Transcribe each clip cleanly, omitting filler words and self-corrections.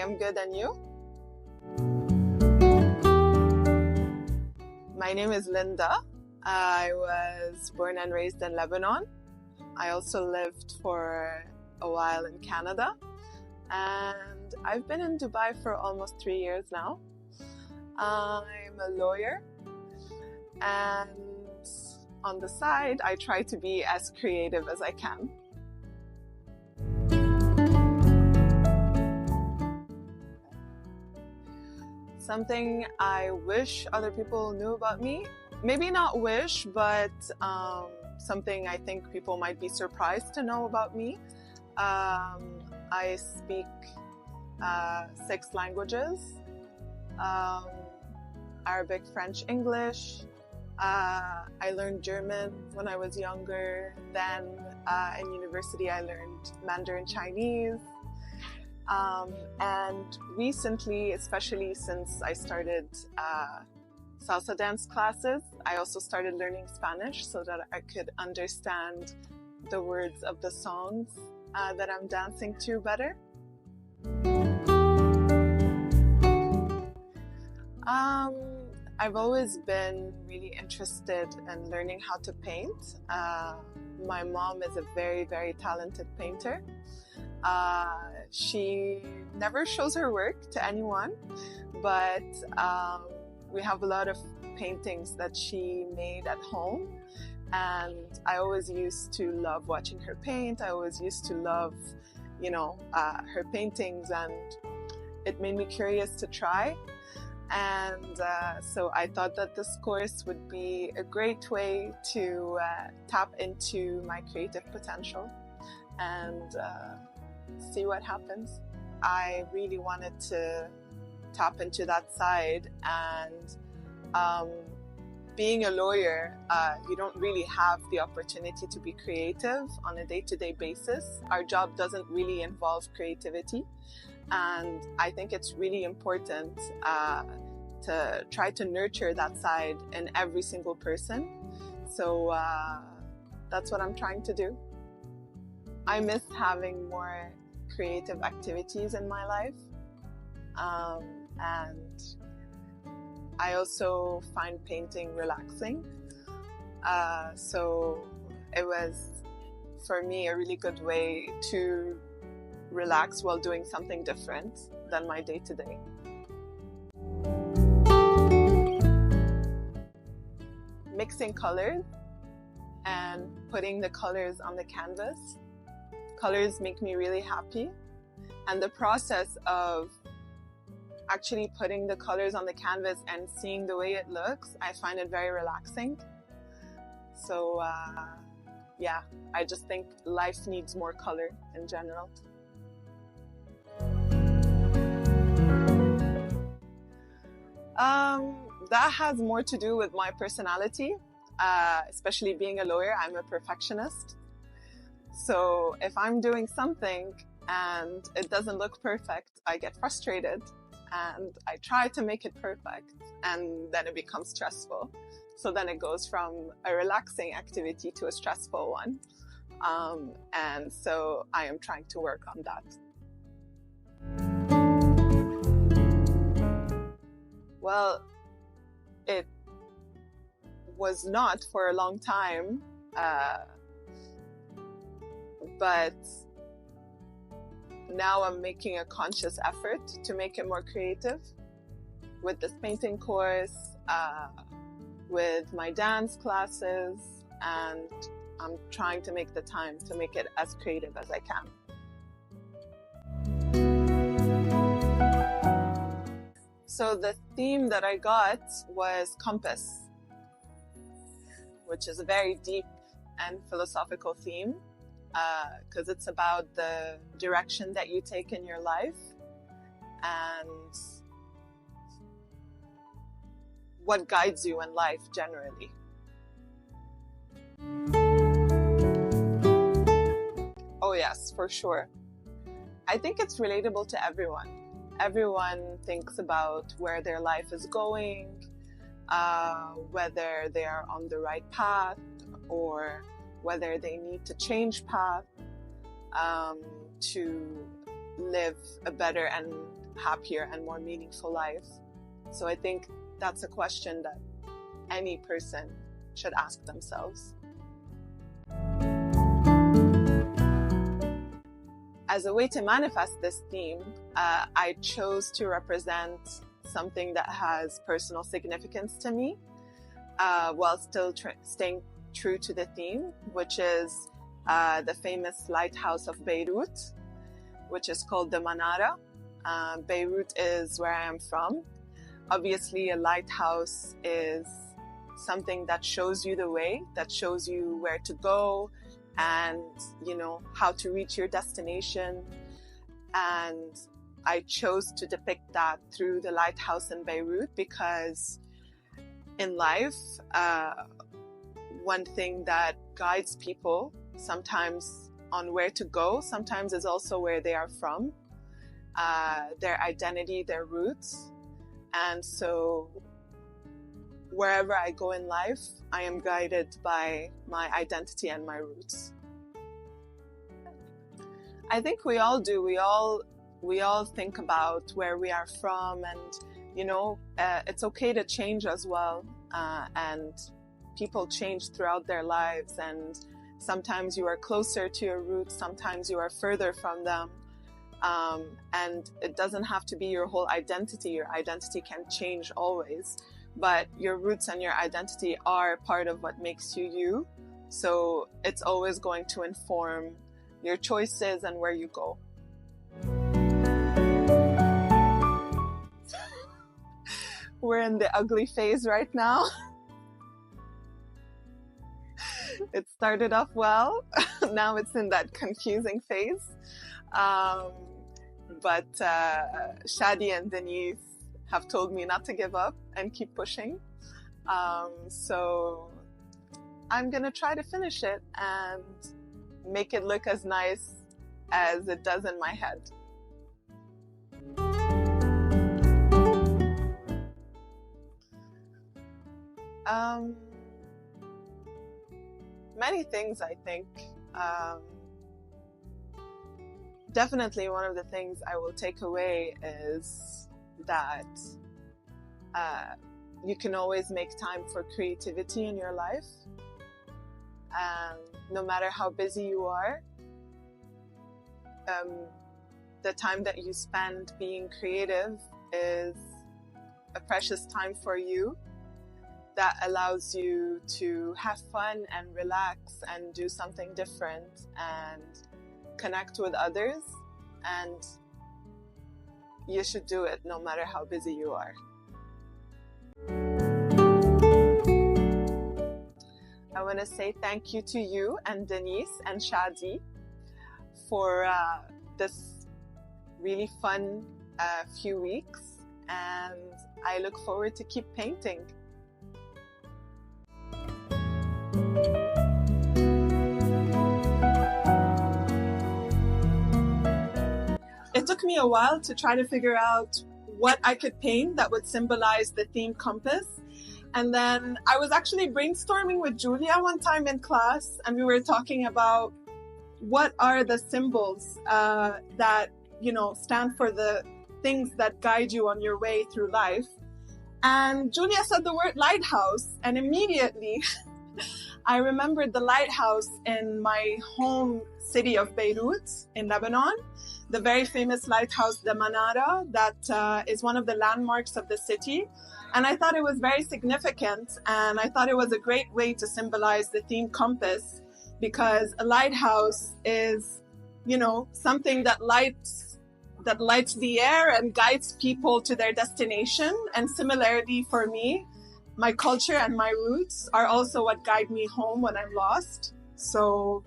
am good, and you? My name is Linda. I was born and raised in Lebanon. I also lived for a while in Canada. And I've been in Dubai for almost 3 years now. I'm a lawyer. And on the side, I try to be as creative as I can. Something I wish other people knew about me. Maybe not wish, but something I think people might be surprised to know about me. I speak 6 languages, Arabic, French, English. I learned German when I was younger. Then in university I learned Mandarin Chinese. And recently, especially since I started salsa dance classes, I also started learning Spanish so that I could understand the words of the songs that I'm dancing to better. I've always been really interested in learning how to paint. My mom is a very, very talented painter. She never shows her work to anyone, but we have a lot of paintings that she made at home, and I always used to love watching her paint. I always used to love, her paintings, and it made me curious to try. And so I thought that this course would be a great way to tap into my creative potential and see what happens. I really wanted to tap into that side, and being a lawyer, you don't really have the opportunity to be creative on a day-to-day basis. Our job doesn't really involve creativity, and I think it's really important to try to nurture that side in every single person. So that's what I'm trying to do. I miss having more creative activities in my life, and I also find painting relaxing. So it was, for me, a really good way to relax while doing something different than my day-to-day. Mixing colors and putting the colors on the canvas. Colors make me really happy, and the process of actually putting the colors on the canvas and seeing the way it looks, I find it very relaxing. So yeah, I just think life needs more color in general. That has more to do with my personality, especially being a lawyer. I'm a perfectionist. So if I'm doing something and it doesn't look perfect, I get frustrated and I try to make it perfect, and then it becomes stressful. So then it goes from a relaxing activity to a stressful one. And so I am trying to work on that. Well, it was not for a long time, but now I'm making a conscious effort to make it more creative with this painting course, with my dance classes, and I'm trying to make the time to make it as creative as I can. So the theme that I got was compass, which is a very deep and philosophical theme, because it's about the direction that you take in your life and what guides you in life generally. Oh yes, for sure. I think it's relatable to everyone. Everyone thinks about where their life is going, whether they are on the right path or whether they need to change path to live a better and happier and more meaningful life. So I think that's a question that any person should ask themselves. As a way to manifest this theme, I chose to represent something that has personal significance to me, while still staying true to the theme, which is the famous lighthouse of Beirut, which is called the Manara. Beirut is where I am from. Obviously, a lighthouse is something that shows you the way, that shows you where to go, and how to reach your destination. And I chose to depict that through the lighthouse in Beirut because in life, one thing that guides people sometimes on where to go, sometimes is also where they are from, their identity, their roots. And so wherever I go in life, I am guided by my identity and my roots. I think we all do. We all think about where we are from, and it's okay to change as well. And people change throughout their lives, and sometimes you are closer to your roots, sometimes you are further from them. And it doesn't have to be your whole identity. Your identity can change always. But your roots and your identity are part of what makes you you. So it's always going to inform your choices and where you go. We're in the ugly phase right now. It started off well. Now it's in that confusing phase. But Shadi and Denise have told me not to give up and keep pushing. So I'm gonna try to finish it and make it look as nice as it does in my head. Many things, I think. Definitely one of the things I will take away is that you can always make time for creativity in your life. No matter how busy you are, the time that you spend being creative is a precious time for you that allows you to have fun and relax and do something different and connect with others. And you should do it no matter how busy you are. I want to say thank you to you and Denise and Shadi for this really fun few weeks, and I look forward to keep painting. It took me a while to try to figure out what I could paint that would symbolize the theme compass. And then I was actually brainstorming with Julia one time in class, and we were talking about what are the symbols that, stand for the things that guide you on your way through life. And Julia said the word lighthouse, and immediately I remembered the lighthouse in my home city of Beirut in Lebanon, the very famous lighthouse, the Manara, that is one of the landmarks of the city. And I thought it was very significant, and I thought it was a great way to symbolize the theme compass, because a lighthouse is, something that lights the air and guides people to their destination. And similarly for me, my culture and my roots are also what guide me home when I'm lost. So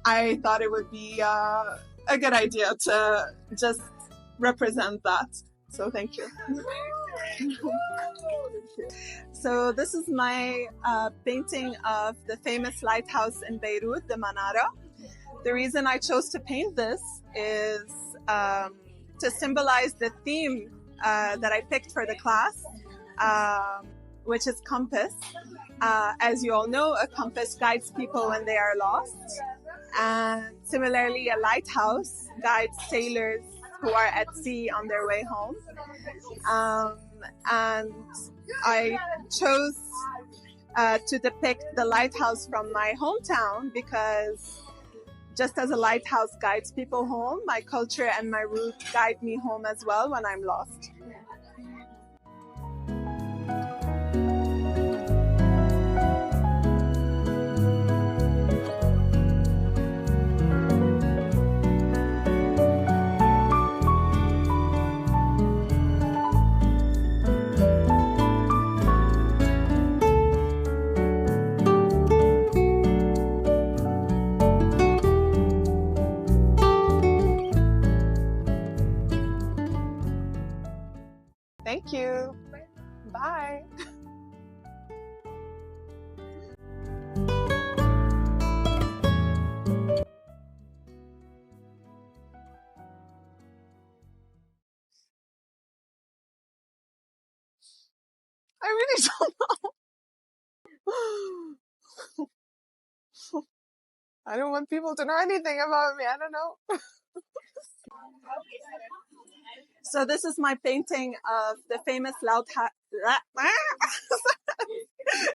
I thought it would be a good idea to just represent that. So thank you. So this is my painting of the famous lighthouse in Beirut, the Manara. The reason I chose to paint this is to symbolize the theme that I picked for the class, which is compass. As you all know, a compass guides people when they are lost. And similarly, a lighthouse guides sailors who are at sea on their way home. And I chose to depict the lighthouse from my hometown because just as a lighthouse guides people home, my culture and my roots guide me home as well when I'm lost. Thank you. Bye. I really don't know. I don't want people to know anything about me. I don't know. So this is my painting of the famous